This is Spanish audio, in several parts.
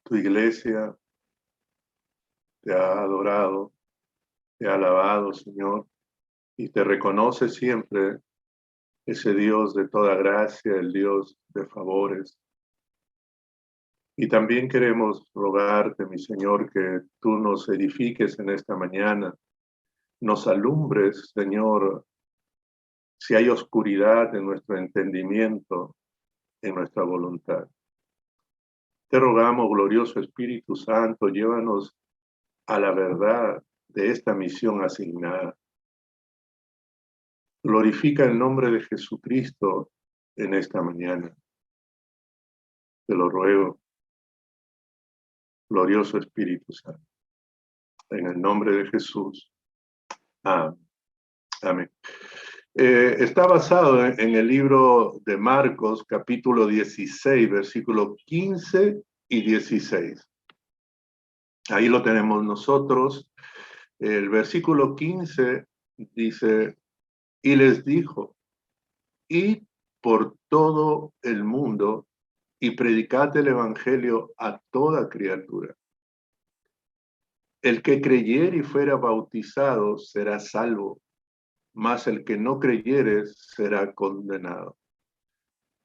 Tu iglesia te ha adorado, te ha alabado, Señor, y te reconoce siempre ese Dios de toda gracia, el Dios de favores. Y también queremos rogarte, mi Señor, que tú nos edifiques en esta mañana, nos alumbres, Señor, si hay oscuridad en nuestro entendimiento, en nuestra voluntad. Te rogamos, glorioso Espíritu Santo, llévanos a la verdad de esta misión asignada. Glorifica el nombre de Jesucristo en esta mañana. Te lo ruego, glorioso Espíritu Santo. En el nombre de Jesús. Amén. Está basado en el libro de Marcos, capítulo 16, versículos 15 y 16. Ahí lo tenemos nosotros. El versículo 15 dice, y les dijo, id por todo el mundo y predicad el evangelio a toda criatura. El que creyere y fuera bautizado será salvo, mas el que no creyere será condenado.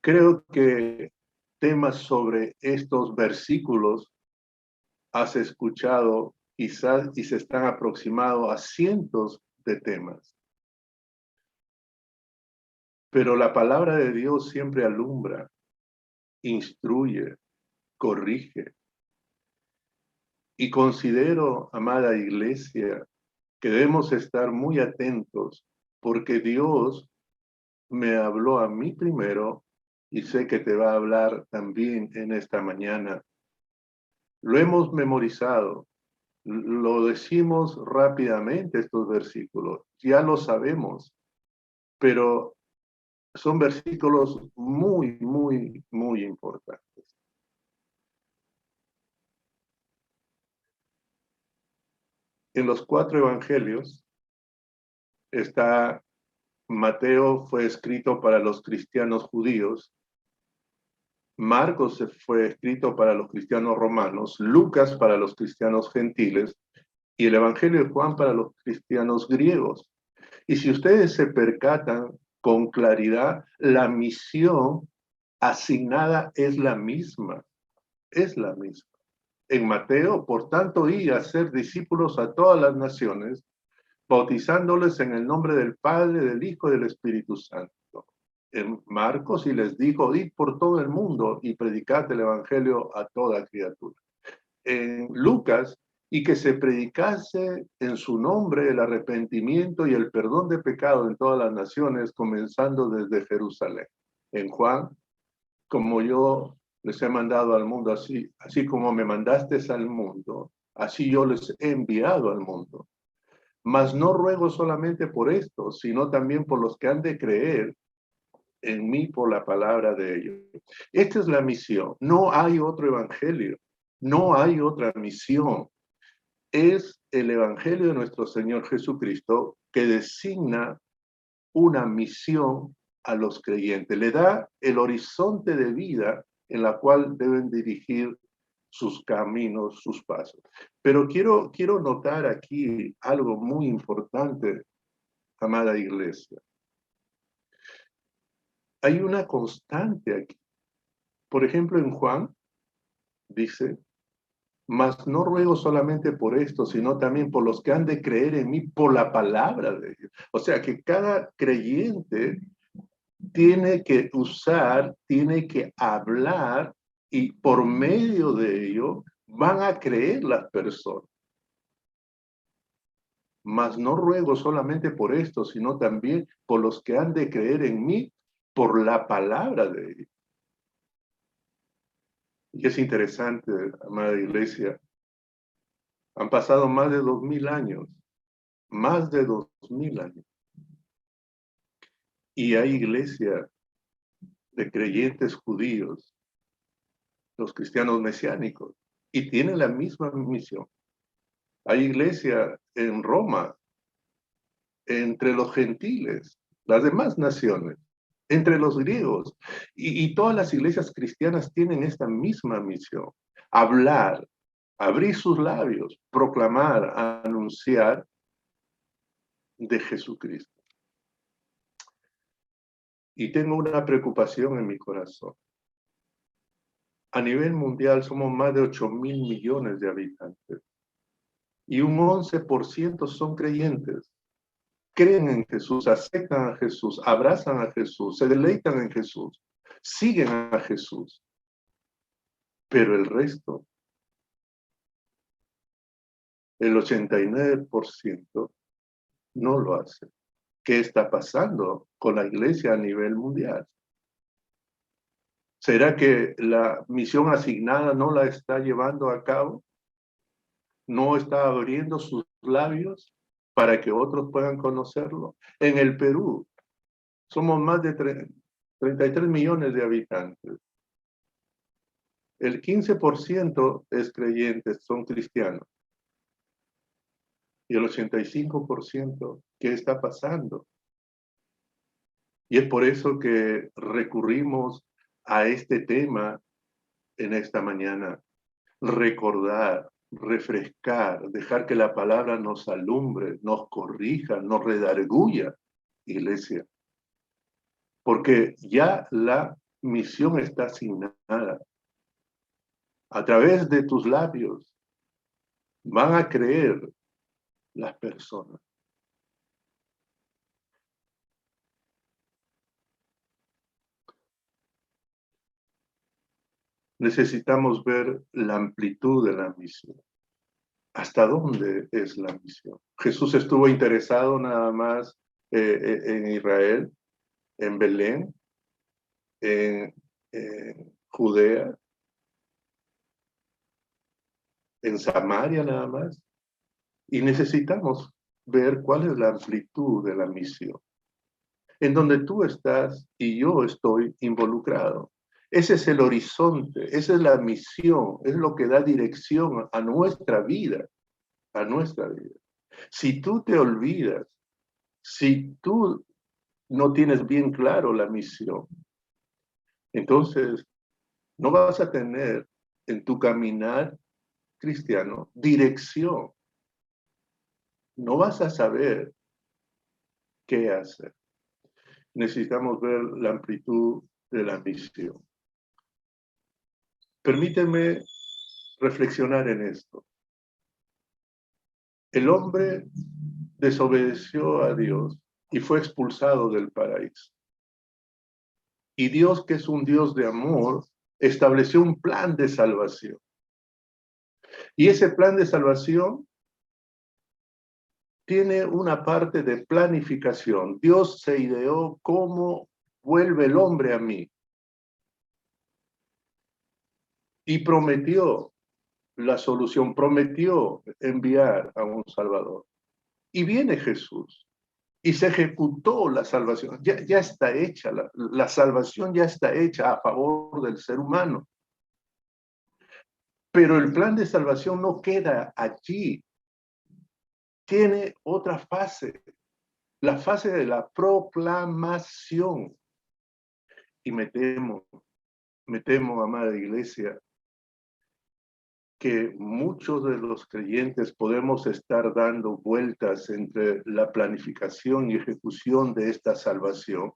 Creo que temas sobre estos versículos has escuchado quizás y se están aproximando a cientos de temas. Pero la palabra de Dios siempre alumbra, instruye, corrige. Y considero, amada iglesia, que debemos estar muy atentos porque Dios me habló a mí primero y sé que te va a hablar también en esta mañana. Lo hemos memorizado, lo decimos rápidamente estos versículos, ya lo sabemos, pero son versículos muy, muy, muy importantes. En los 4 evangelios está Mateo fue escrito para los cristianos judíos, Marcos fue escrito para los cristianos romanos, Lucas para los cristianos gentiles y el Evangelio de Juan para los cristianos griegos. Y si ustedes se percatan con claridad, la misión asignada es la misma, es la misma. En Mateo, por tanto, y hacer discípulos a todas las naciones, bautizándoles en el nombre del Padre, del Hijo y del Espíritu Santo. En Marcos, y les dijo, id por todo el mundo y predicad el Evangelio a toda criatura. En Lucas, y que se predicase en su nombre el arrepentimiento y el perdón de pecado en todas las naciones, comenzando desde Jerusalén. En Juan, como yo les he mandado al mundo, así como me mandaste al mundo, así yo les he enviado al mundo. Mas no ruego solamente por esto, sino también por los que han de creer en mí por la palabra de ellos. Esta es la misión. No hay otro evangelio. No hay otra misión. Es el evangelio de nuestro Señor Jesucristo que designa una misión a los creyentes. Le da el horizonte de vida en la cual deben dirigir sus caminos, sus pasos. Pero quiero notar aquí algo muy importante, amada iglesia. Hay una constante aquí. Por ejemplo, en Juan dice, mas no ruego solamente por esto, sino también por los que han de creer en mí por la palabra de Dios. O sea que cada creyente tiene que usar, tiene que hablar y por medio de ello van a creer las personas. Mas no ruego solamente por esto, sino también por los que han de creer en mí por la palabra de Dios. Y es interesante, amada iglesia, han pasado más de 2000 años, más de 2000 años. Y hay iglesia de creyentes judíos, los cristianos mesiánicos, y tienen la misma misión. Hay iglesia en Roma, entre los gentiles, las demás naciones, entre los griegos. Y todas las iglesias cristianas tienen esta misma misión: hablar, abrir sus labios, proclamar, anunciar de Jesucristo. Y tengo una preocupación en mi corazón. A nivel mundial somos más de 8.000 millones de habitantes. Y un 11% son creyentes. Creen en Jesús, aceptan a Jesús, abrazan a Jesús, se deleitan en Jesús, siguen a Jesús. Pero el resto, el 89%, no lo hace. ¿Qué está pasando con la iglesia a nivel mundial? ¿Será que la misión asignada no la está llevando a cabo? ¿No está abriendo sus labios para que otros puedan conocerlo? En el Perú somos más de 33 millones de habitantes. El 15% es creyente, son cristianos. Y el 85%, ¿qué está pasando? Y es por eso que recurrimos a este tema en esta mañana. Recordar, refrescar, dejar que la palabra nos alumbre, nos corrija, nos redarguya, iglesia. Porque ya la misión está asignada. A través de tus labios van a creer las personas. Necesitamos ver la amplitud de la misión. ¿Hasta dónde es la misión? Jesús estuvo interesado nada más en Israel, en Belén, en Judea, en Samaria nada más. Y necesitamos ver cuál es la amplitud de la misión, en donde tú estás y yo estoy involucrado. Ese es el horizonte, esa es la misión, es lo que da dirección a nuestra vida, a nuestra vida. Si tú te olvidas, si tú no tienes bien claro la misión, entonces no vas a tener en tu caminar cristiano dirección. No vas a saber qué hacer. Necesitamos ver la amplitud de la misión. Permíteme reflexionar en esto. El hombre desobedeció a Dios y fue expulsado del paraíso. Y Dios, que es un Dios de amor, estableció un plan de salvación. Y ese plan de salvación tiene una parte de planificación. Dios se ideó cómo vuelve el hombre a mí. Y prometió la solución, prometió enviar a un Salvador. Y viene Jesús. Y se ejecutó la salvación. Ya está hecha, la salvación ya está hecha a favor del ser humano. Pero el plan de salvación no queda allí. Tiene otra fase, la fase de la proclamación. Y me temo, amada iglesia, que muchos de los creyentes podemos estar dando vueltas entre la planificación y ejecución de esta salvación,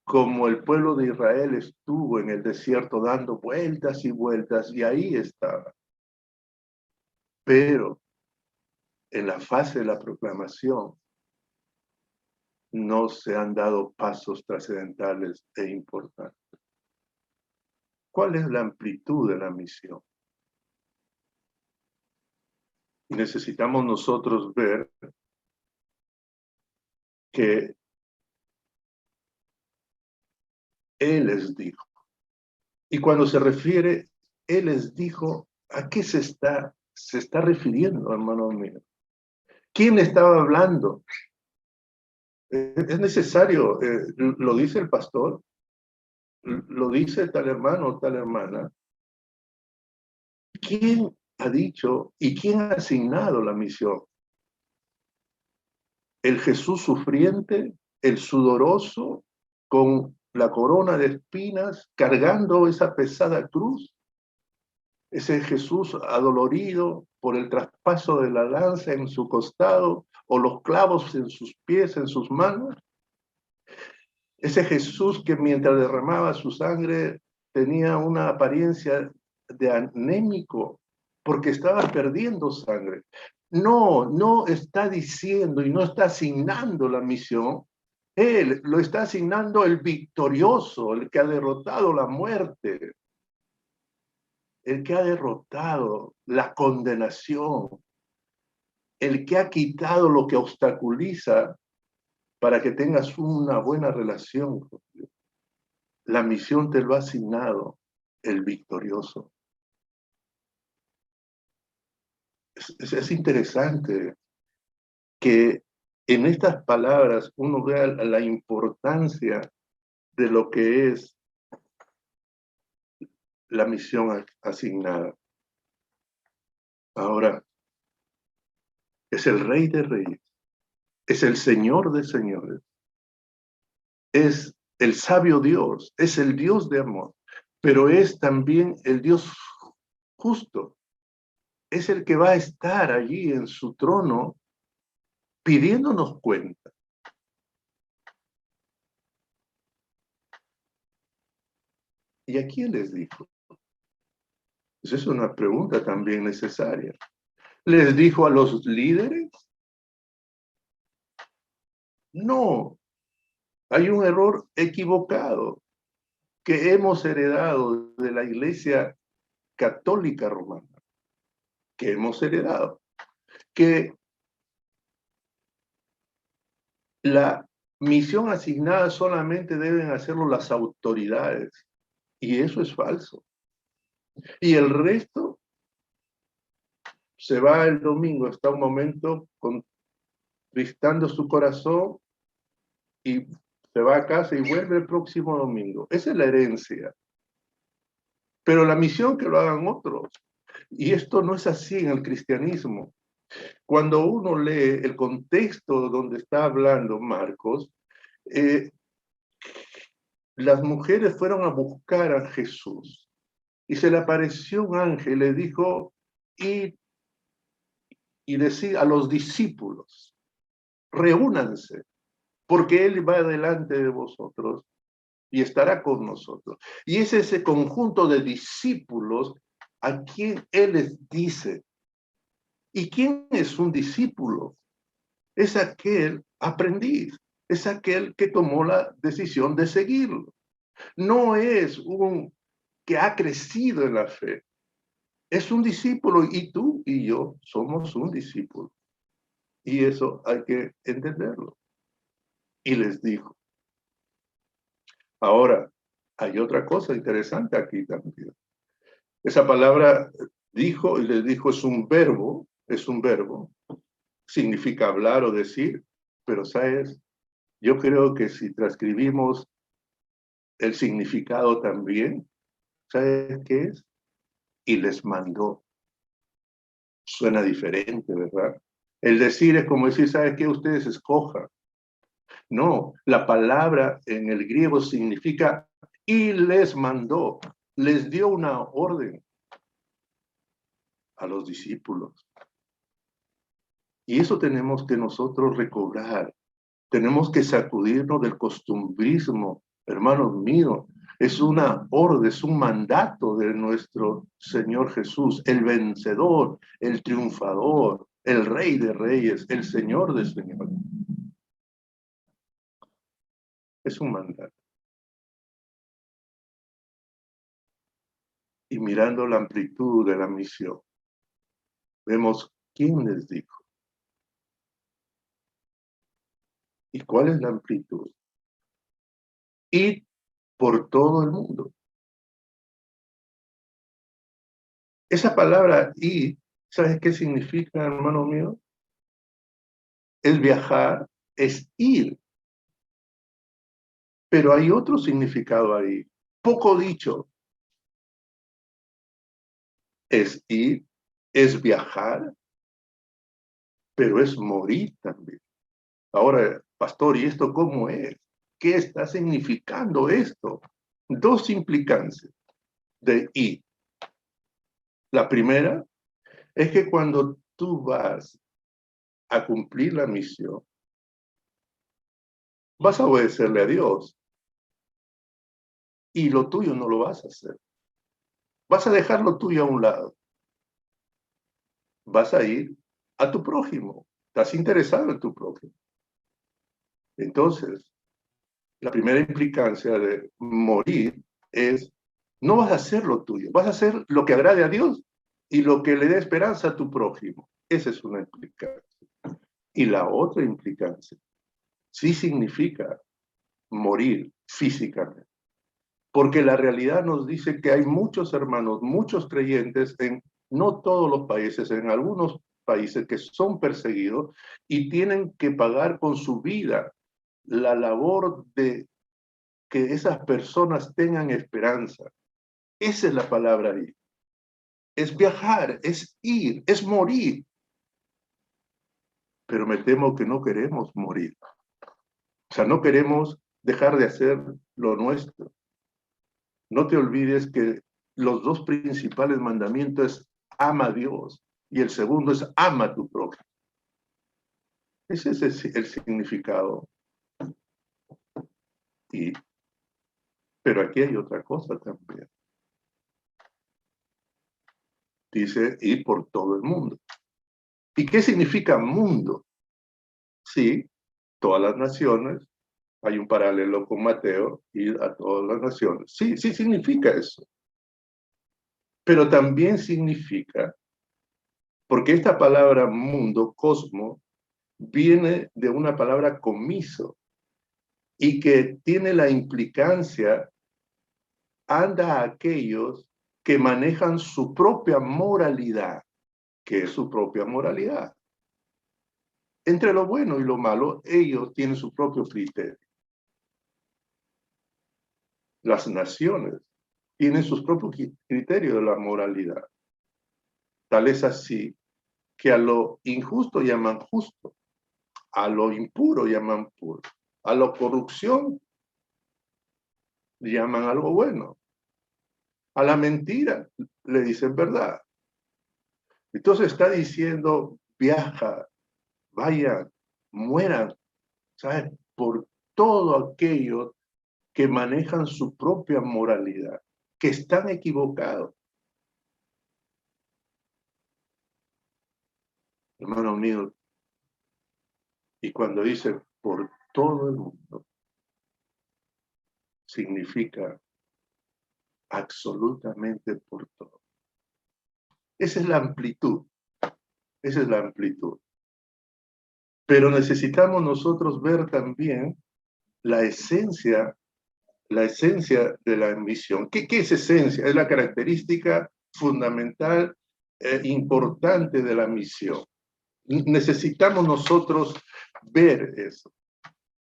como el pueblo de Israel estuvo en el desierto dando vueltas y vueltas, y ahí estaba. Pero en la fase de la proclamación no se han dado pasos trascendentales e importantes. ¿Cuál es la amplitud de la misión? Y necesitamos nosotros ver que Él les dijo. Y cuando se refiere, Él les dijo, ¿a qué se está refiriendo, hermano mío? ¿Quién estaba hablando? Es necesario, lo dice el pastor, lo dice tal hermano o tal hermana. ¿Quién ha dicho y quién ha asignado la misión? ¿El Jesús sufriente, el sudoroso, con la corona de espinas, cargando esa pesada cruz, ese Jesús adolorido por el traspaso de la lanza en su costado o los clavos en sus pies, en sus manos. Ese Jesús que mientras derramaba su sangre tenía una apariencia de anémico porque estaba perdiendo sangre. No está diciendo y no está asignando la misión. Él lo está asignando el victorioso, el que ha derrotado la muerte, el que ha derrotado la condenación, el que ha quitado lo que obstaculiza para que tengas una buena relación con Dios. La misión te lo ha asignado el victorioso. Es interesante que en estas palabras uno vea la importancia de lo que es la misión asignada. Ahora, es el Rey de Reyes, es el Señor de Señores, es el sabio Dios, es el Dios de amor, pero es también el Dios justo. Es el que va a estar allí en su trono pidiéndonos cuenta. ¿Y a quién les dijo? Esa es una pregunta también necesaria. ¿Les dijo a los líderes? No, hay un error equivocado que hemos heredado de la Iglesia Católica Romana, que hemos heredado, que la misión asignada solamente deben hacerlo las autoridades, y eso es falso. Y el resto se va el domingo, está un momento contristando su corazón y se va a casa y vuelve el próximo domingo. Esa es la herencia. Pero la misión que lo hagan otros. Y esto no es así en el cristianismo. Cuando uno lee el contexto donde está hablando Marcos, las mujeres fueron a buscar a Jesús y se le apareció un ángel, le dijo, y decir a los discípulos, reúnanse, porque Él va delante de vosotros y estará con nosotros. Y es ese conjunto de discípulos a quien Él les dice. ¿Y quién es un discípulo? Es aquel aprendiz, es aquel que tomó la decisión de seguirlo. No es un que ha crecido en la fe. Es un discípulo y tú y yo somos un discípulo. Y eso hay que entenderlo. Y les dijo. Ahora, hay otra cosa interesante aquí también. Esa palabra dijo y les dijo es un verbo, significa hablar o decir, pero sabes, yo creo que si transcribimos el significado también, ¿sabes qué es? Y les mandó. Suena diferente, ¿verdad? El decir es como decir, ¿sabes qué? Ustedes escojan. No, la palabra en el griego significa y les mandó, les dio una orden a los discípulos. Y eso tenemos que nosotros recobrar. Tenemos que sacudirnos del costumbrismo, hermanos míos. Es una orden, es un mandato de nuestro Señor Jesús, el vencedor, el triunfador, el Rey de Reyes, el Señor de Señores. Es un mandato. Y mirando la amplitud de la misión, vemos quién les dijo y cuál es la amplitud. Y por todo el mundo. Esa palabra y, ¿sabes qué significa, hermano mío? Es viajar, es ir. Pero hay otro significado ahí, poco dicho. Es ir, es viajar, pero es morir también. Ahora, pastor, ¿y esto cómo es? ¿qué está significando esto? Dos implicancias de I. La primera es que cuando tú vas a cumplir la misión, vas a obedecerle a Dios y lo tuyo no lo vas a hacer. Vas a dejar lo tuyo a un lado. Vas a ir a tu prójimo. Estás interesado en tu prójimo. Entonces, la primera implicancia de morir es, no vas a hacer lo tuyo, vas a hacer lo que agrade a Dios y lo que le dé esperanza a tu prójimo. Esa es una implicancia. Y la otra implicancia sí significa morir físicamente. Porque la realidad nos dice que hay muchos hermanos, muchos creyentes en no todos los países, en algunos países que son perseguidos y tienen que pagar con su vida la labor de que esas personas tengan esperanza. Esa es la palabra ahí. Es viajar, es ir, es morir. Pero me temo que no queremos morir. O sea, no queremos dejar de hacer lo nuestro. No te olvides que los dos principales mandamientos es ama a Dios y el segundo es ama a tu prójimo. Ese es el significado. Pero aquí hay otra cosa también. Dice ir por todo el mundo. ¿Y qué significa mundo? Sí, todas las naciones. Hay un paralelo con Mateo, ir a todas las naciones. Sí, sí significa eso. Pero también significa, porque esta palabra mundo, cosmo, viene de una palabra comiso y que tiene la implicancia, anda a aquellos que manejan su propia moralidad. ¿Qué es su propia moralidad? Entre lo bueno y lo malo, ellos tienen su propio criterio. Las naciones tienen sus propios criterios de la moralidad. Tal es así que a lo injusto llaman justo, a lo impuro llaman puro, a la corrupción llaman algo bueno, a la mentira le dicen verdad. Entonces está diciendo, viaja, vayan, mueran, ¿sabes? Por todo aquello que manejan su propia moralidad, que están equivocados. Hermano mío, y cuando dice por todo el mundo, significa absolutamente por todo. Esa es la amplitud, esa es la amplitud. Pero necesitamos nosotros ver también la esencia de la misión. ¿Qué es esencia? Es la característica fundamental e importante de la misión. Necesitamos nosotros ver eso.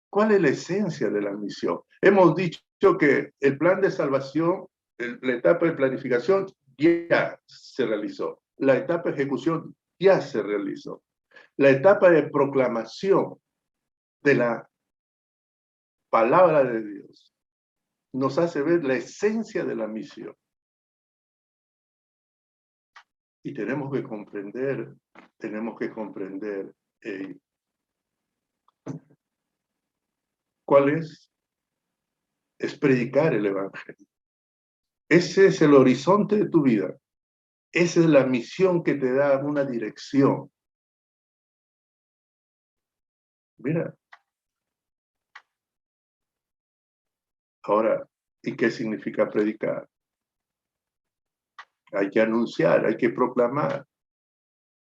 ¿Cuál es la esencia de la misión? Hemos dicho que el plan de salvación, la etapa de planificación ya se realizó. La etapa de ejecución ya se realizó. La etapa de proclamación de la palabra de Dios nos hace ver la esencia de la misión. Y tenemos que comprender cuál es predicar el Evangelio. Ese es el horizonte de tu vida. Esa es la misión que te da una dirección. Mira. Ahora, ¿y qué significa predicar? Hay que anunciar, hay que proclamar,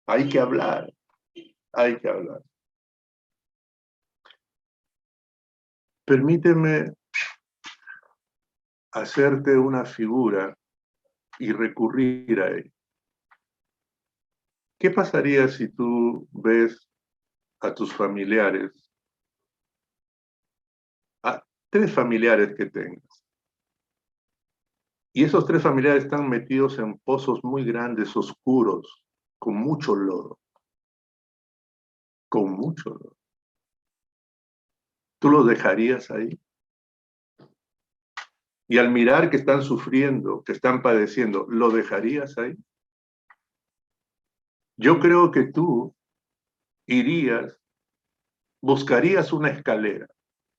hay que hablar, hay que hablar. Permíteme hacerte una figura y recurrir a ella. ¿Qué pasaría si tú ves a tus familiares, a 3 familiares que tengas, y esos 3 familiares están metidos en pozos muy grandes, oscuros, con mucho lodo? Con mucho lodo. ¿Tú los dejarías ahí? Y al mirar que están sufriendo, que están padeciendo, ¿lo dejarías ahí? Yo creo que tú irías, buscarías una escalera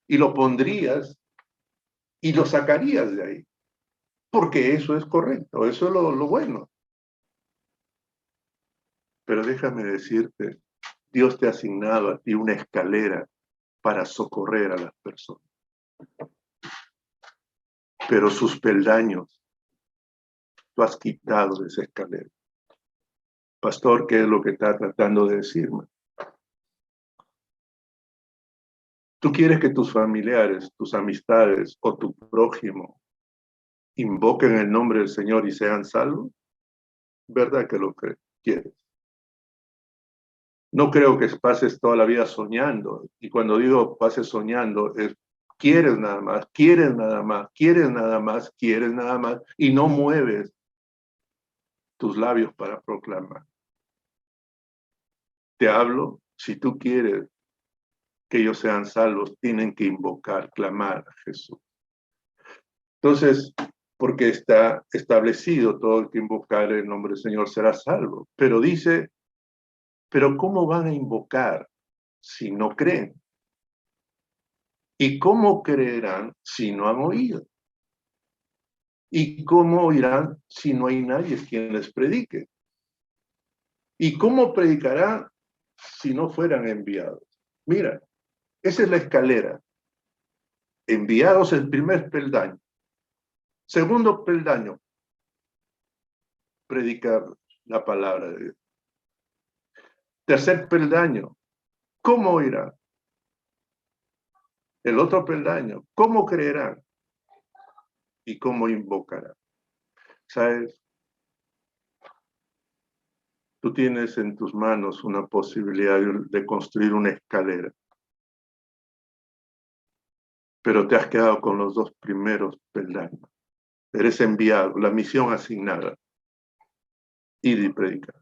y lo pondrías y lo sacarías de ahí, porque eso es correcto, eso es lo bueno. Pero déjame decirte, Dios te ha asignado a ti una escalera para socorrer a las personas. Pero sus peldaños tú has quitado de esa escalera. Pastor, ¿qué es lo que está tratando de decirme? ¿Tú quieres que tus familiares, tus amistades o tu prójimo invoquen el nombre del Señor y sean salvos? ¿Verdad que lo quieres? No creo que pases toda la vida soñando. Y cuando digo pases soñando, es quieres nada más, quieres nada más, quieres nada más, quieres nada más, y no mueves tus labios para proclamar. Te hablo, si tú quieres que ellos sean salvos, tienen que invocar, clamar a Jesús. Entonces, porque está establecido todo el que invocar el nombre del Señor será salvo. Pero dice, pero ¿cómo van a invocar si no creen? ¿Y cómo creerán si no han oído? ¿Y cómo oirán si no hay nadie quien les predique? ¿Y cómo predicarán si no fueran enviados? Mira, esa es la escalera. Enviados el primer peldaño. Segundo peldaño, predicar la palabra de Dios. Tercer peldaño, ¿cómo oirán? El otro peldaño, ¿cómo creerán? ¿Y cómo invocarán? ¿Sabes? Tú tienes en tus manos una posibilidad de construir una escalera, pero te has quedado con los dos primeros peldaños. Eres enviado, la misión asignada, ir y predicar.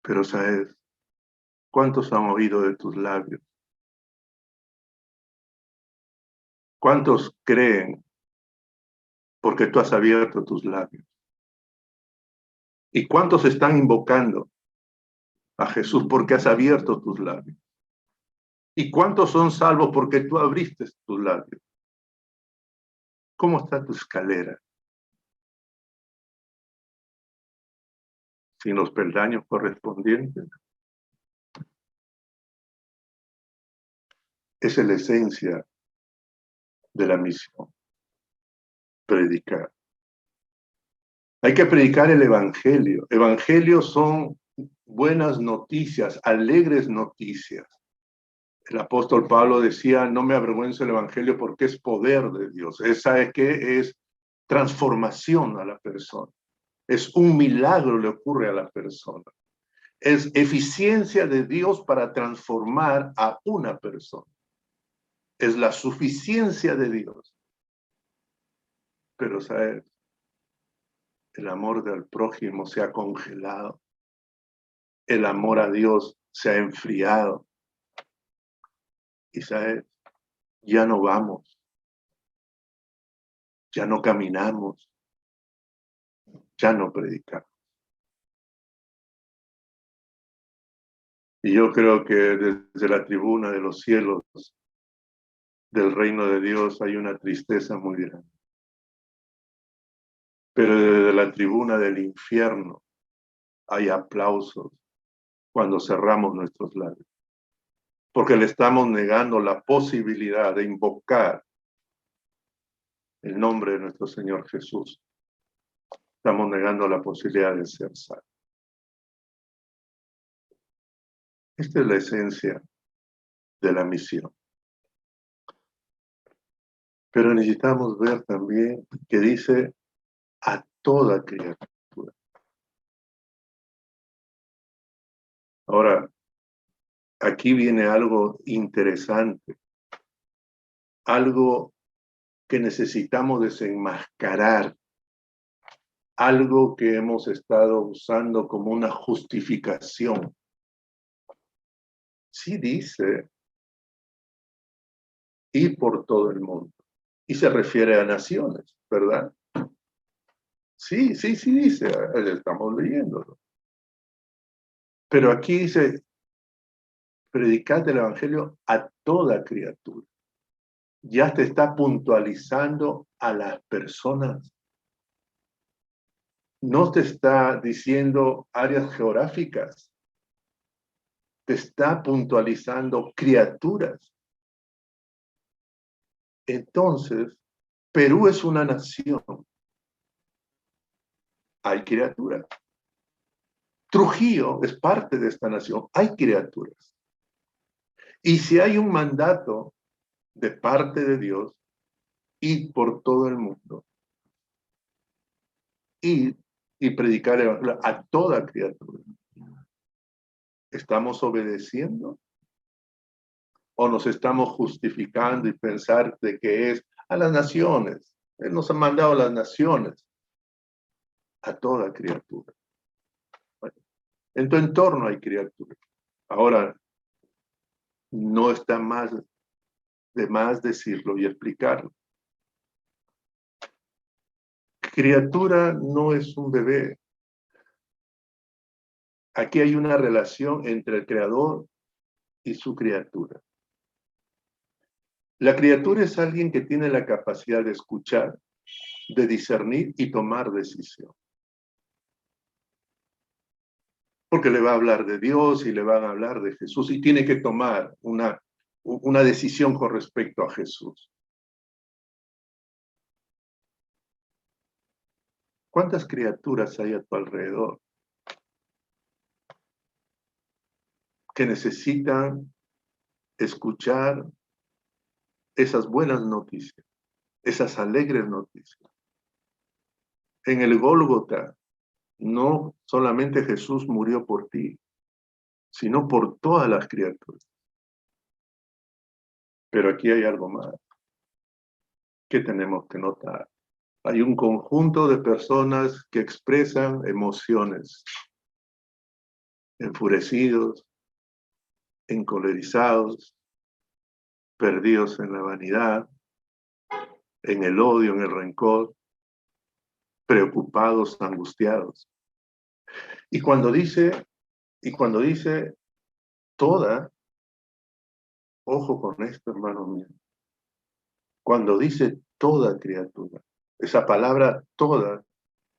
Pero ¿sabes cuántos han oído de tus labios? ¿Cuántos creen porque tú has abierto tus labios? ¿Y cuántos están invocando a Jesús porque has abierto tus labios? ¿Y cuántos son salvos porque tú abriste tus labios? ¿Cómo está tu escalera? Sin los peldaños correspondientes. Esa es la esencia de la misión. Predicar. Hay que predicar el evangelio. Evangelios son buenas noticias, alegres noticias. El apóstol Pablo decía, no me avergüenzo el evangelio porque es poder de Dios. Esa es que es transformación a la persona. Es un milagro le ocurre a la persona. Es eficiencia de Dios para transformar a una persona. Es la suficiencia de Dios. Pero, ¿sabes? El amor del prójimo se ha congelado. El amor a Dios se ha enfriado. Y, ¿sabes? Ya no vamos. Ya no caminamos. Ya no predicamos. Y yo creo que desde la tribuna de los cielos del reino de Dios hay una tristeza muy grande. Pero desde la tribuna del infierno hay aplausos cuando cerramos nuestros labios. Porque le estamos negando la posibilidad de invocar el nombre de nuestro Señor Jesús. Estamos negando la posibilidad de ser salvos. Esta es la esencia de la misión. Pero necesitamos ver también que dice a toda criatura. Ahora, aquí viene algo interesante, algo que necesitamos desenmascarar, algo que hemos estado usando como una justificación. Sí dice, ir por todo el mundo. Y se refiere a naciones, ¿verdad? Sí, sí, sí dice, estamos leyéndolo. Pero aquí dice, predicad el evangelio a toda criatura. Ya te está puntualizando a las personas. No te está diciendo áreas geográficas. Te está puntualizando criaturas. Entonces, Perú es una nación. Hay criaturas. Trujillo es parte de esta nación. Hay criaturas. Y si hay un mandato de parte de Dios, ir por todo el mundo, ir y predicar el evangelio a toda criatura. ¿Estamos obedeciendo? ¿O nos estamos justificando y pensar de que es a las naciones? Él nos ha mandado a las naciones, a toda criatura. Bueno, en tu entorno hay criaturas. Ahora, no está de más decirlo y explicarlo. Criatura no es un bebé. Aquí hay una relación entre el creador y su criatura. La criatura es alguien que tiene la capacidad de escuchar, de discernir y tomar decisión. Porque le va a hablar de Dios y le van a hablar de Jesús y tiene que tomar una decisión con respecto a Jesús. ¿Cuántas criaturas hay a tu alrededor que necesitan escuchar esas buenas noticias, esas alegres noticias? En el Gólgota, no solamente Jesús murió por ti, sino por todas las criaturas. Pero aquí hay algo más que tenemos que notar. Hay un conjunto de personas que expresan emociones, enfurecidos, encolerizados, perdidos en la vanidad, en el odio, en el rencor, preocupados, angustiados. Y cuando dice toda, ojo con esto, hermano mío, cuando dice toda criatura, esa palabra toda,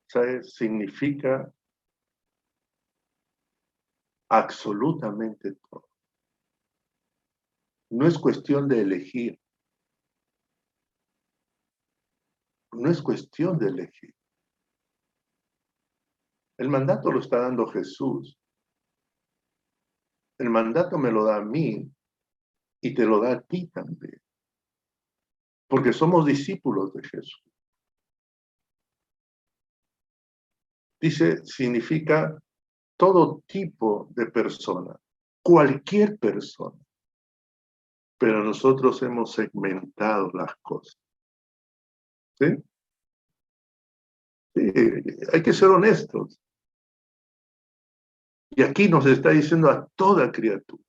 ¿sabes? Significa absolutamente todo. No es cuestión de elegir. No es cuestión de elegir. El mandato lo está dando Jesús. El mandato me lo da a mí y te lo da a ti también. Porque somos discípulos de Jesús. Dice, significa todo tipo de persona, cualquier persona. Pero nosotros hemos segmentado las cosas. ¿Sí? Sí, hay que ser honestos. Y aquí nos está diciendo a toda criatura.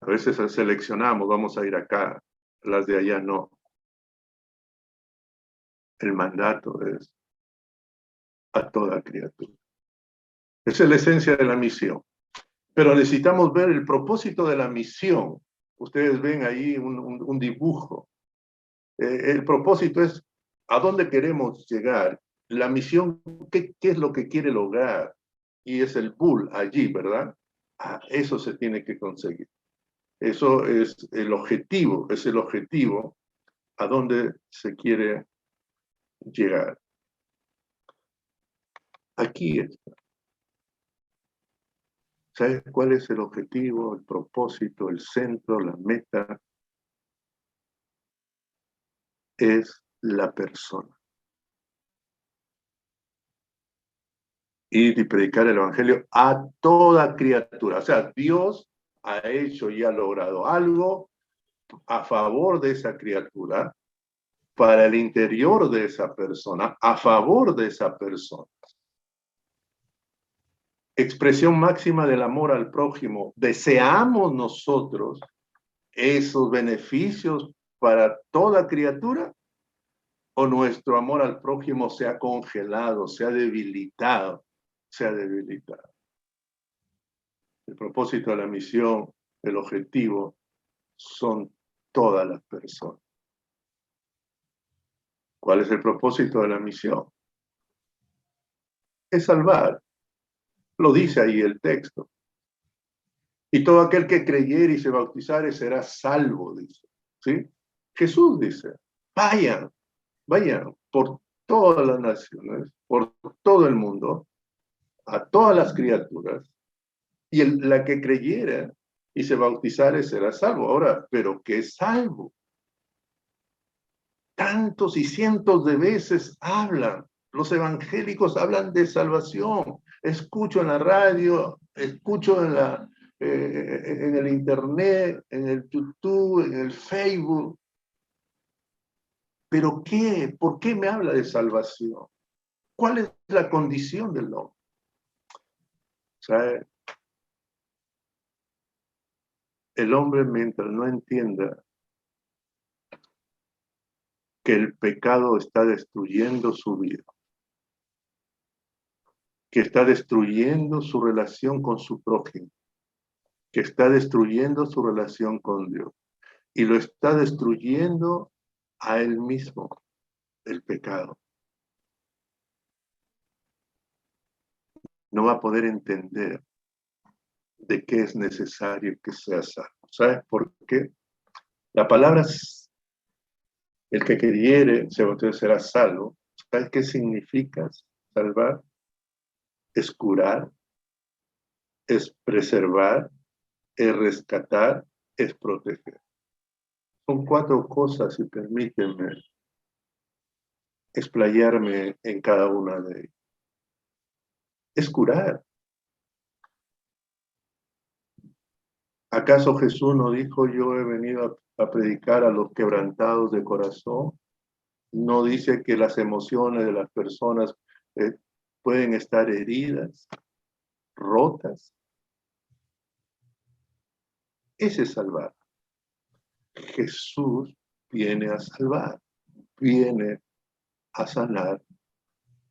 A veces seleccionamos, vamos a ir acá, las de allá no. El mandato es a toda criatura. Esa es la esencia de la misión. Pero necesitamos ver el propósito de la misión. Ustedes ven ahí un dibujo. El propósito es a dónde queremos llegar. La misión, ¿qué es lo que quiere lograr? Y es el bull allí, ¿verdad? Eso se tiene que conseguir. Eso es el objetivo a dónde se quiere llegar. Aquí está. ¿Sabes cuál es el objetivo, el propósito, el centro, la meta? Es la persona. Ir y predicar el evangelio a toda criatura. O sea, Dios ha hecho y ha logrado algo a favor de esa criatura, para el interior de esa persona, a favor de esa persona. Expresión máxima del amor al prójimo. Deseamos nosotros esos beneficios para toda criatura, o nuestro amor al prójimo se ha congelado, se ha debilitado, se ha debilitado. El propósito de la misión, el objetivo, son todas las personas. ¿Cuál es el propósito de la misión? Es salvar. Lo dice ahí el texto. Y todo aquel que creyere y se bautizare será salvo, dice. ¿Sí? Jesús dice, vayan por todas las naciones, por todo el mundo, a todas las criaturas, y la que creyera y se bautizare será salvo. Ahora, ¿pero qué es salvo? Tantos y cientos de veces hablan, los evangélicos hablan de salvación. Escucho en la radio, escucho en el internet, en el YouTube, en el Facebook. ¿Pero qué? ¿Por qué me habla de salvación? ¿Cuál es la condición del hombre? ¿Sabe? El hombre, mientras no entienda que el pecado está destruyendo su vida, que está destruyendo su relación con su prójimo, que está destruyendo su relación con Dios y lo está destruyendo a él mismo, el pecado. No va a poder entender de qué es necesario que sea salvo. ¿Sabes por qué? La palabra, el que creyere, será salvo. ¿Sabes qué significa salvar? Es curar, es preservar, es rescatar, es proteger. Son 4 cosas y permítanme explayarme en cada una de ellas. Es curar. ¿Acaso Jesús no dijo, yo he venido a predicar a los quebrantados de corazón? ¿No dice que las emociones de las personas pueden estar heridas, rotas? Ese es salvar. Jesús viene a salvar, viene a sanar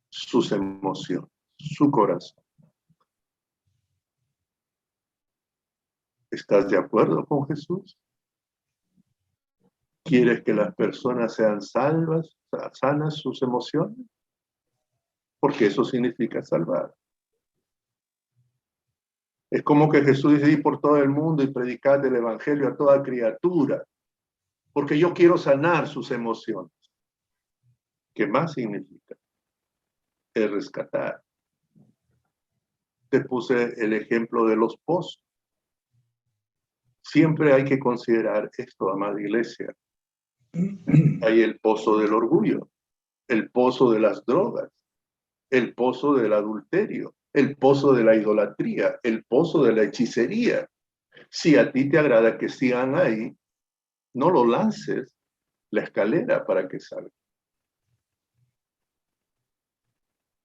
sus emociones, su corazón. ¿Estás de acuerdo con Jesús? ¿Quieres que las personas sean salvas, sanas sus emociones? Porque eso significa salvar. Es como que Jesús dice, ir por todo el mundo y predicar el evangelio a toda criatura, porque yo quiero sanar sus emociones. ¿Qué más significa? Es rescatar. Te puse el ejemplo de los pozos. Siempre hay que considerar esto, amada iglesia. Hay el pozo del orgullo, el pozo de las drogas, el pozo del adulterio, el pozo de la idolatría, el pozo de la hechicería. Si a ti te agrada que sigan ahí, no lo lances la escalera para que salga.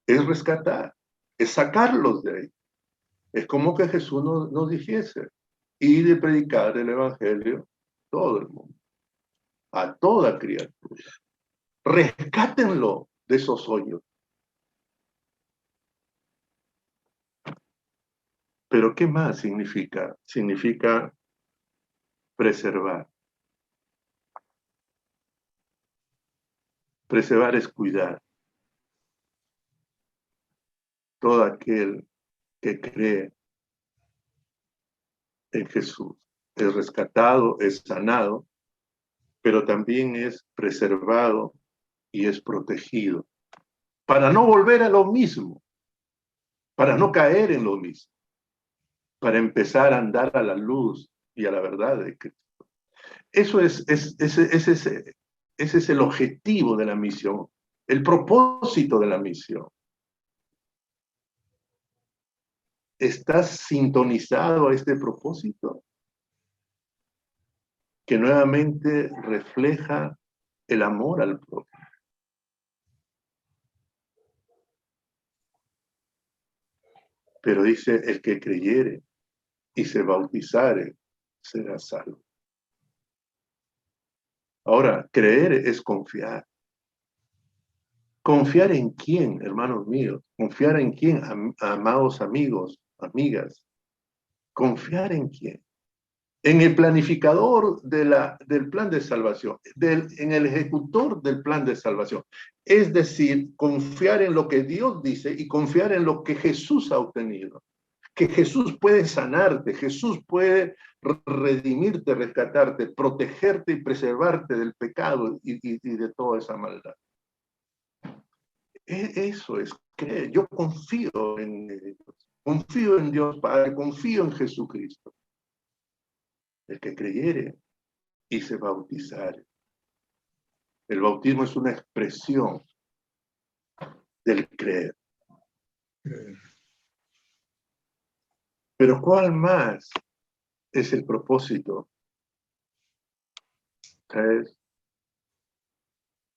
Es rescatar, es sacarlos de ahí. Es como que Jesús nos dijese, ir y predicar el evangelio a todo el mundo, a toda criatura. Rescátenlo de esos hoyos. Pero ¿qué más significa? Significa preservar. Preservar es cuidar. Todo aquel que cree en Jesús es rescatado, es sanado, pero también es preservado y es protegido para no volver a lo mismo, para no caer en lo mismo, para empezar a andar a la luz y a la verdad de Cristo. Ese es el objetivo de la misión, el propósito de la misión. ¿Estás sintonizado a este propósito? Que nuevamente refleja el amor al prójimo. Pero dice, el que creyere y se bautizare será salvo. Ahora, creer es confiar. ¿Confiar en quién, hermanos míos? ¿Confiar en quién, amados amigos, amigas? ¿Confiar en quién? En el planificador del plan de salvación, en el ejecutor del plan de salvación. Es decir, confiar en lo que Dios dice y confiar en lo que Jesús ha obtenido. Que Jesús puede sanarte, Jesús puede redimirte, rescatarte, protegerte y preservarte del pecado y de toda esa maldad. Eso es creer. Yo confío en Dios, confío en Dios Padre, confío en Jesucristo. El que creyere y se bautizare. El bautismo es una expresión del creer. Pero ¿cuál más es el propósito? ¿Sabes?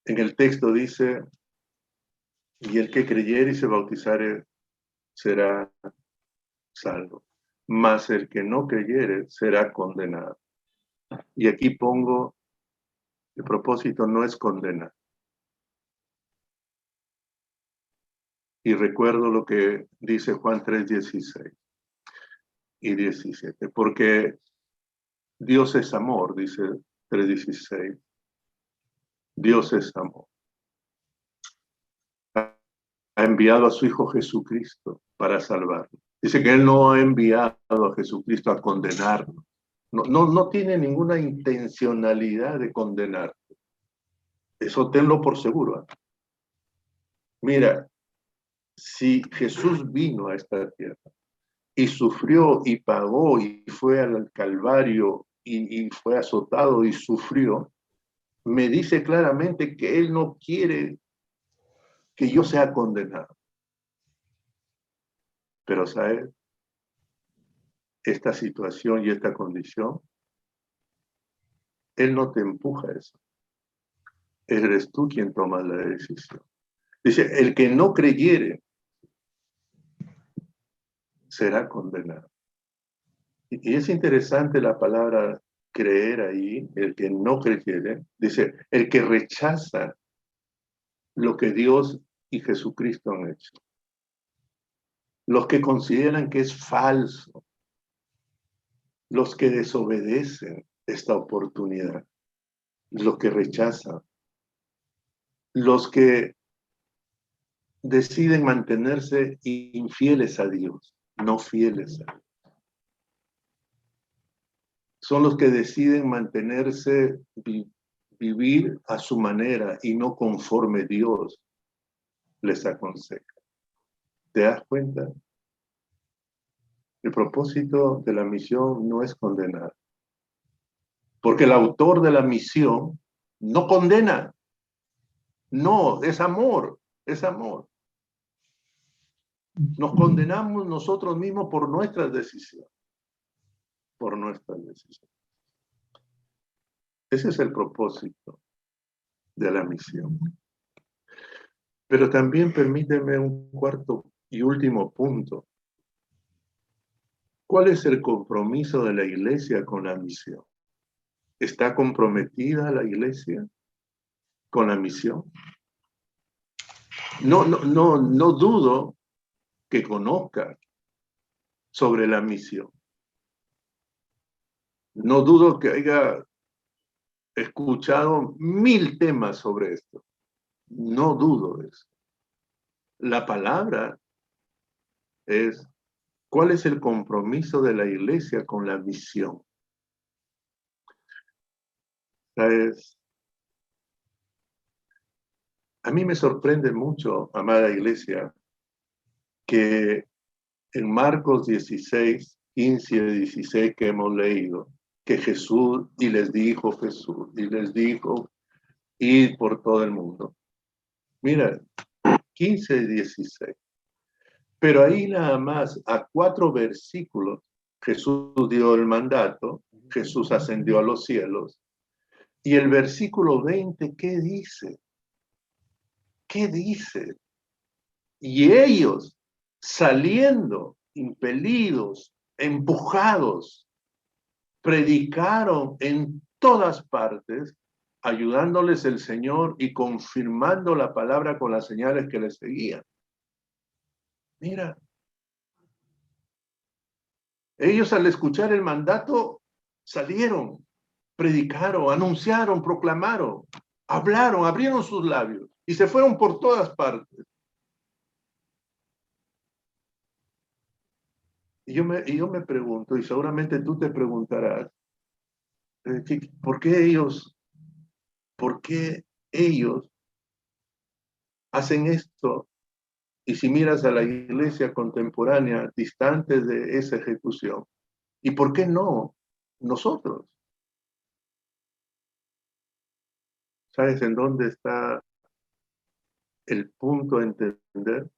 En el texto dice, y el que creyere y se bautizare será salvo, mas el que no creyere será condenado. Y aquí pongo, el propósito no es condenar. Y recuerdo lo que dice Juan 3:16 y 17, porque Dios es amor, dice 3:16. Dios es amor. Ha enviado a su Hijo Jesucristo para salvarnos. Dice que Él no ha enviado a Jesucristo a condenarnos. No tiene ninguna intencionalidad de condenarte. Eso tenlo por seguro. Mira, si Jesús vino a esta tierra y sufrió y pagó y fue al Calvario y fue azotado y sufrió, me dice claramente que Él no quiere que yo sea condenado. Pero, ¿sabes? Esta situación y esta condición, Él no te empuja a eso. Eres tú quien toma la decisión. Dice, el que no creyere será condenado. Y es interesante la palabra creer ahí, el que no creyere, dice, el que rechaza lo que Dios y Jesucristo han hecho. Los que consideran que es falso, los que desobedecen esta oportunidad, los que rechazan, los que deciden mantenerse infieles a Dios, no fieles a Dios. Son los que deciden mantenerse, vivir a su manera y no conforme Dios les aconseja. ¿Te das cuenta? El propósito de la misión no es condenar, porque el autor de la misión no condena, no, es amor, es amor. Nos condenamos nosotros mismos por nuestras decisiones, por nuestras decisiones. Ese es el propósito de la misión. Pero también permíteme un cuarto y último punto. ¿Cuál es el compromiso de la iglesia con la misión? ¿Está comprometida la iglesia con la misión? No dudo que conozca sobre la misión. No dudo que haya escuchado 1000 temas sobre esto. No dudo de eso. La palabra es, ¿cuál es el compromiso de la iglesia con la misión? ¿Sabes? A mí me sorprende mucho, amada iglesia, que en Marcos 16, 15 y 16 que hemos leído, que Jesús, y les dijo Jesús, y les dijo, ir por todo el mundo. Mira, 15 y 16. Pero ahí nada más, a 4 versículos, Jesús dio el mandato, Jesús ascendió a los cielos. Y el versículo 20, ¿qué dice? ¿Qué dice? Y ellos, saliendo, impelidos, empujados, predicaron en todas partes, ayudándoles el Señor y confirmando la palabra con las señales que les seguían. Mira, ellos al escuchar el mandato salieron, predicaron, anunciaron, proclamaron, hablaron, abrieron sus labios y se fueron por todas partes. Y yo me pregunto, y seguramente tú te preguntarás, ¿por qué ellos hacen esto? Y si miras a la iglesia contemporánea, distante de esa ejecución, ¿y por qué no nosotros? ¿Sabes en dónde está el punto a entender?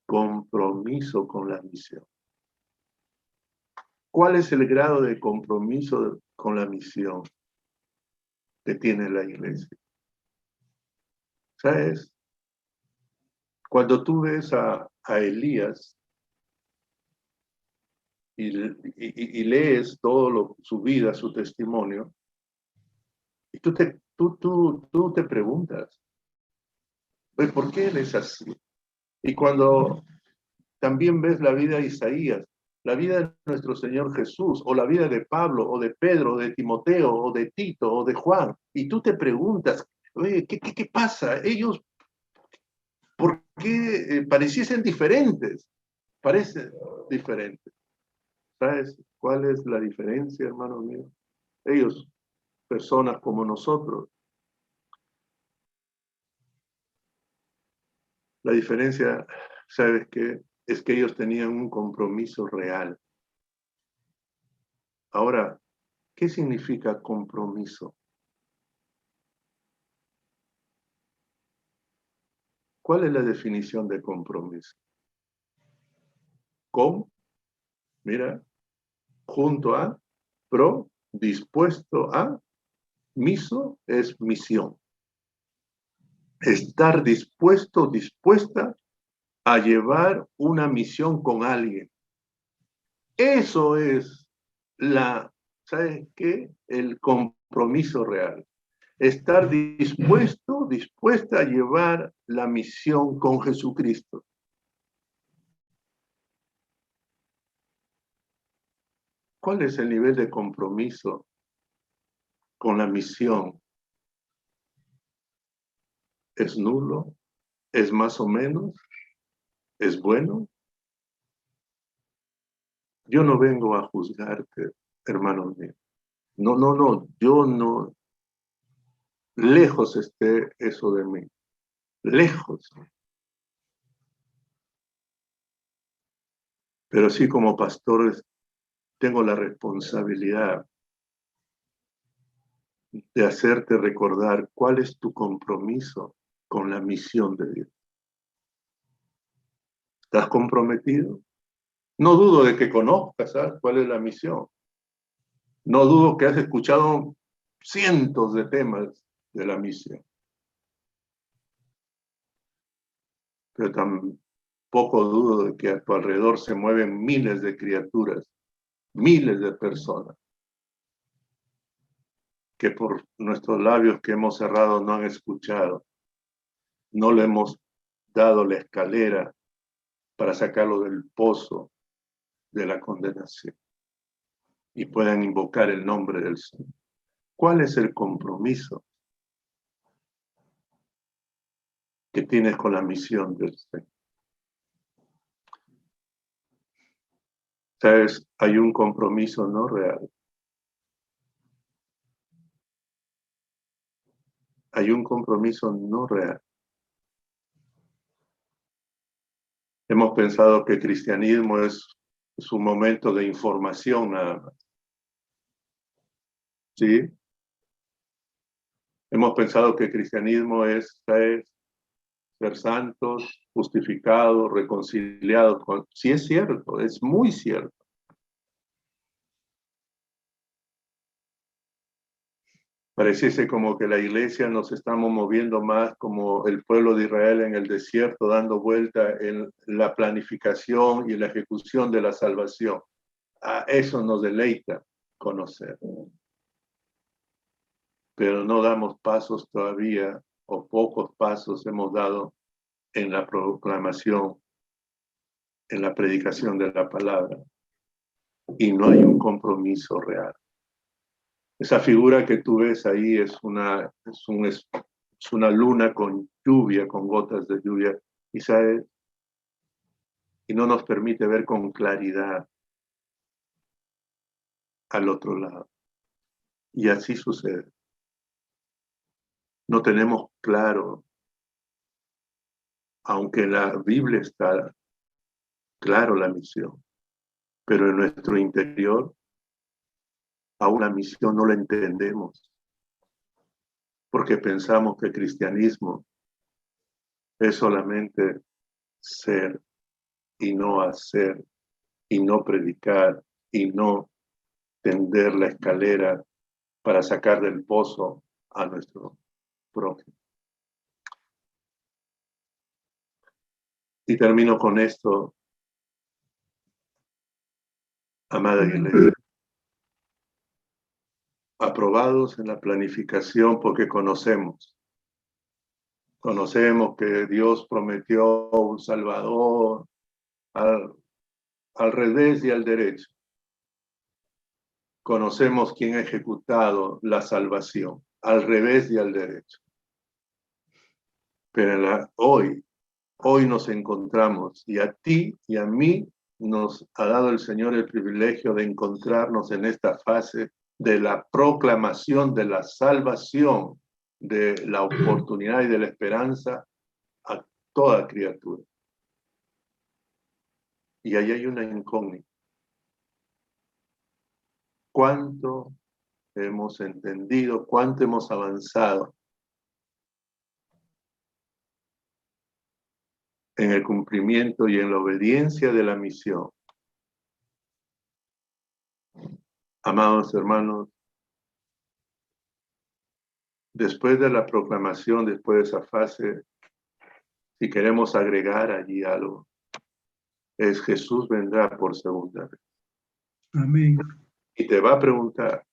Compromiso con la misión. ¿Cuál es el grado de compromiso con la misión que tiene la iglesia? ¿Sabes? Cuando tú ves a Elías y lees todo su vida, su testimonio, y tú te preguntas, ¿por qué él es así? Y cuando también ves la vida de Isaías, la vida de nuestro Señor Jesús, o la vida de Pablo, o de Pedro, o de Timoteo, o de Tito, o de Juan, y tú te preguntas, oye, ¿qué pasa? Ellos, ¿por qué pareciesen diferentes? Parecen diferentes. ¿Sabes cuál es la diferencia, hermano mío? Ellos, personas como nosotros, la diferencia, ¿sabes qué? Es que ellos tenían un compromiso real. Ahora, ¿qué significa compromiso? ¿Cuál es la definición de compromiso? Com, mira, junto a, pro, dispuesto a, miso es misión. Estar dispuesto, dispuesta a llevar una misión con alguien. Eso es ¿sabes qué? El compromiso real. Estar dispuesto, dispuesta a llevar la misión con Jesucristo. ¿Cuál es el nivel de compromiso con la misión? ¿Es nulo? ¿Es más o menos? ¿Es bueno? Yo no vengo a juzgarte, hermano mío. No, yo no, lejos esté eso de mí, lejos. Pero sí como pastores tengo la responsabilidad de hacerte recordar cuál es tu compromiso con la misión de Dios. ¿Estás comprometido? No dudo de que conozcas, ¿sabes? Cuál es la misión. No dudo que has escuchado cientos de temas de la misión. Pero tampoco dudo de que a tu alrededor se mueven miles de criaturas, miles de personas, que por nuestros labios que hemos cerrado no han escuchado, no le hemos dado la escalera para sacarlo del pozo de la condenación y puedan invocar el nombre del Señor. ¿Cuál es el compromiso que tienes con la misión del Señor? ¿Sabes? Hay un compromiso no real. Hay un compromiso no real. Hemos pensado que el cristianismo es un momento de información nada más. ¿Sí? Hemos pensado que el cristianismo es ser santos, justificados, reconciliados. Sí es cierto, es muy cierto. Pareciese como que la iglesia nos estamos moviendo más como el pueblo de Israel en el desierto, dando vuelta en la planificación y la ejecución de la salvación. A eso nos deleita conocer. pero no damos pasos todavía, o pocos pasos hemos dado en la proclamación, en la predicación de la palabra, y no hay un compromiso real. Esa figura que tú ves ahí es una luna con lluvia, con gotas de lluvia, y no nos permite ver con claridad al otro lado. Y así sucede. No tenemos claro, aunque en la Biblia está claro la misión, pero en nuestro interior aún la misión no la entendemos, porque pensamos que el cristianismo es solamente ser y no hacer, y no predicar, y no tender la escalera para sacar del pozo a nuestro prójimo. Y termino con esto, amada iglesia. Aprobados en la planificación porque conocemos que Dios prometió un Salvador al revés y al derecho. Conocemos quién ha ejecutado la salvación, al revés y al derecho. Pero hoy nos encontramos, y a ti y a mí nos ha dado el Señor el privilegio de encontrarnos en esta fase de la proclamación de la salvación, de la oportunidad y de la esperanza a toda criatura. Y ahí hay una incógnita. ¿Cuánto hemos entendido? ¿Cuánto hemos avanzado en el cumplimiento y en la obediencia de la misión? Amados hermanos, después de la proclamación, después de esa fase, si queremos agregar allí algo, es Jesús vendrá por segunda vez. Amén. Y te va a preguntar,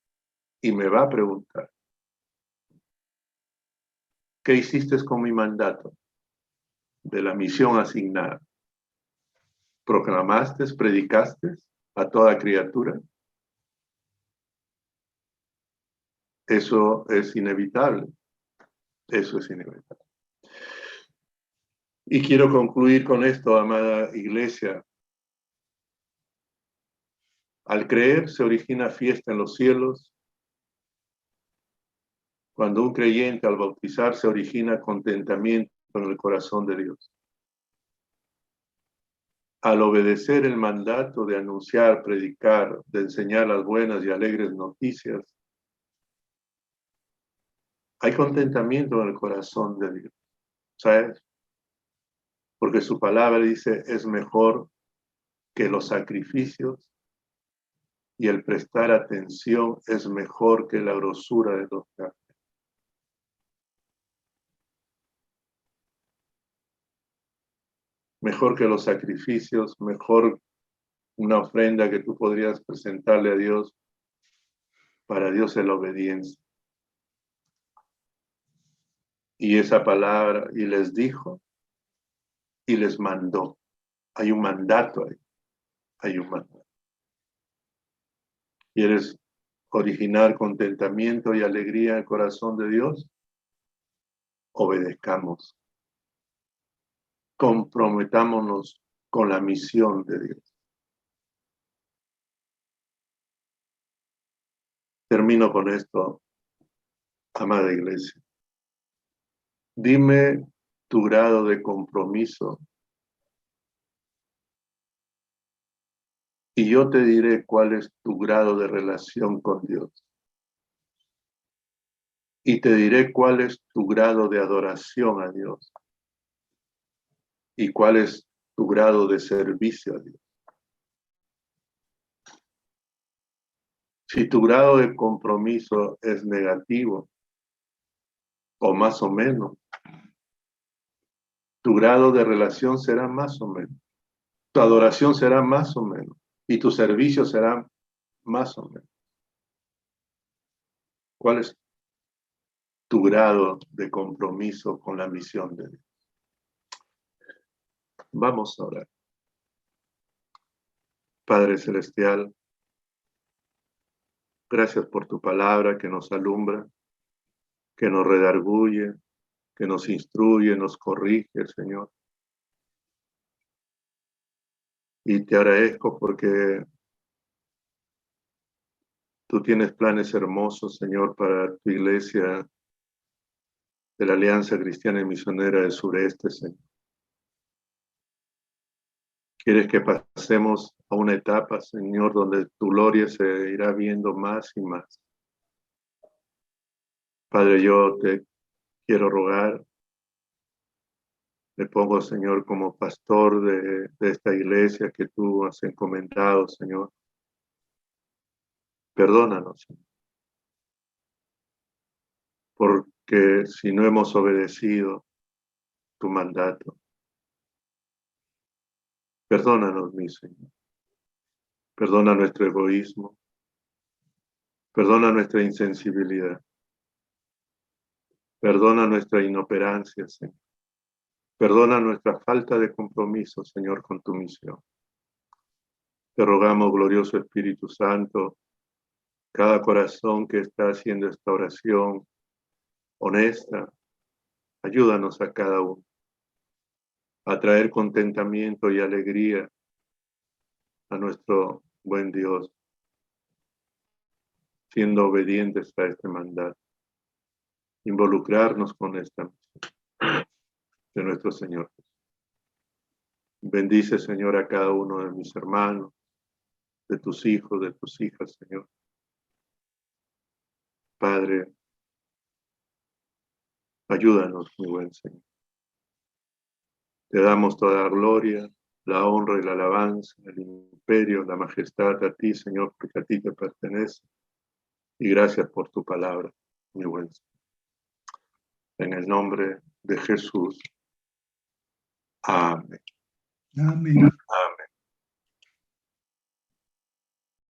y me va a preguntar, ¿qué hiciste con mi mandato de la misión asignada? ¿Proclamaste, predicaste a toda criatura? Eso es inevitable. Eso es inevitable. Y quiero concluir con esto, amada iglesia. Al creer se origina fiesta en los cielos. Cuando un creyente al bautizarse origina contentamiento en el corazón de Dios. Al obedecer el mandato de anunciar, predicar, de enseñar las buenas y alegres noticias, hay contentamiento en el corazón de Dios. ¿Sabes? Porque su palabra dice, es mejor que los sacrificios, y el prestar atención es mejor que la grosura de los carnes. Mejor que los sacrificios, mejor una ofrenda que tú podrías presentarle a Dios. Para Dios es la obediencia. Y esa palabra, y les dijo, y les mandó. Hay un mandato ahí. Hay un mandato. ¿Quieres originar contentamiento y alegría en el corazón de Dios? Obedezcamos. Comprometámonos con la misión de Dios. Termino con esto, amada iglesia. Dime tu grado de compromiso y yo te diré cuál es tu grado de relación con Dios. Y te diré cuál es tu grado de adoración a Dios y cuál es tu grado de servicio a Dios. Si tu grado de compromiso es negativo o más o menos, tu grado de relación será más o menos, tu adoración será más o menos y tu servicio será más o menos. ¿Cuál es tu grado de compromiso con la misión de Dios. Vamos a orar. Padre Celestial, gracias por tu palabra que nos alumbra, que nos redarguye, que nos instruye, nos corrige, Señor. Y te agradezco porque tú tienes planes hermosos, Señor, para tu iglesia de la Alianza Cristiana y Misionera del Sureste, Señor. Quieres que pasemos a una etapa, Señor, donde tu gloria se irá viendo más y más. Padre, yo te quiero rogar, me pongo, Señor, como pastor de esta iglesia que tú has encomendado, Señor. Perdónanos, Señor, porque si no hemos obedecido tu mandato, perdónanos, mi Señor. Perdona nuestro egoísmo, perdona nuestra insensibilidad, perdona nuestra inoperancia, Señor. Perdona nuestra falta de compromiso, Señor, con tu misión. Te rogamos, glorioso Espíritu Santo, cada corazón que está haciendo esta oración honesta, ayúdanos a cada uno a traer contentamiento y alegría a nuestro buen Dios, siendo obedientes a este mandato. Involucrarnos con esta misión de nuestro Señor. Bendice, Señor, a cada uno de mis hermanos, de tus hijos, de tus hijas, Señor. Padre, ayúdanos, mi buen Señor. Te damos toda la gloria, la honra y la alabanza, el imperio, la majestad a ti, Señor, porque a ti te pertenece. Y gracias por tu palabra, mi buen Señor. En el nombre de Jesús. Amén. Amén. Amén.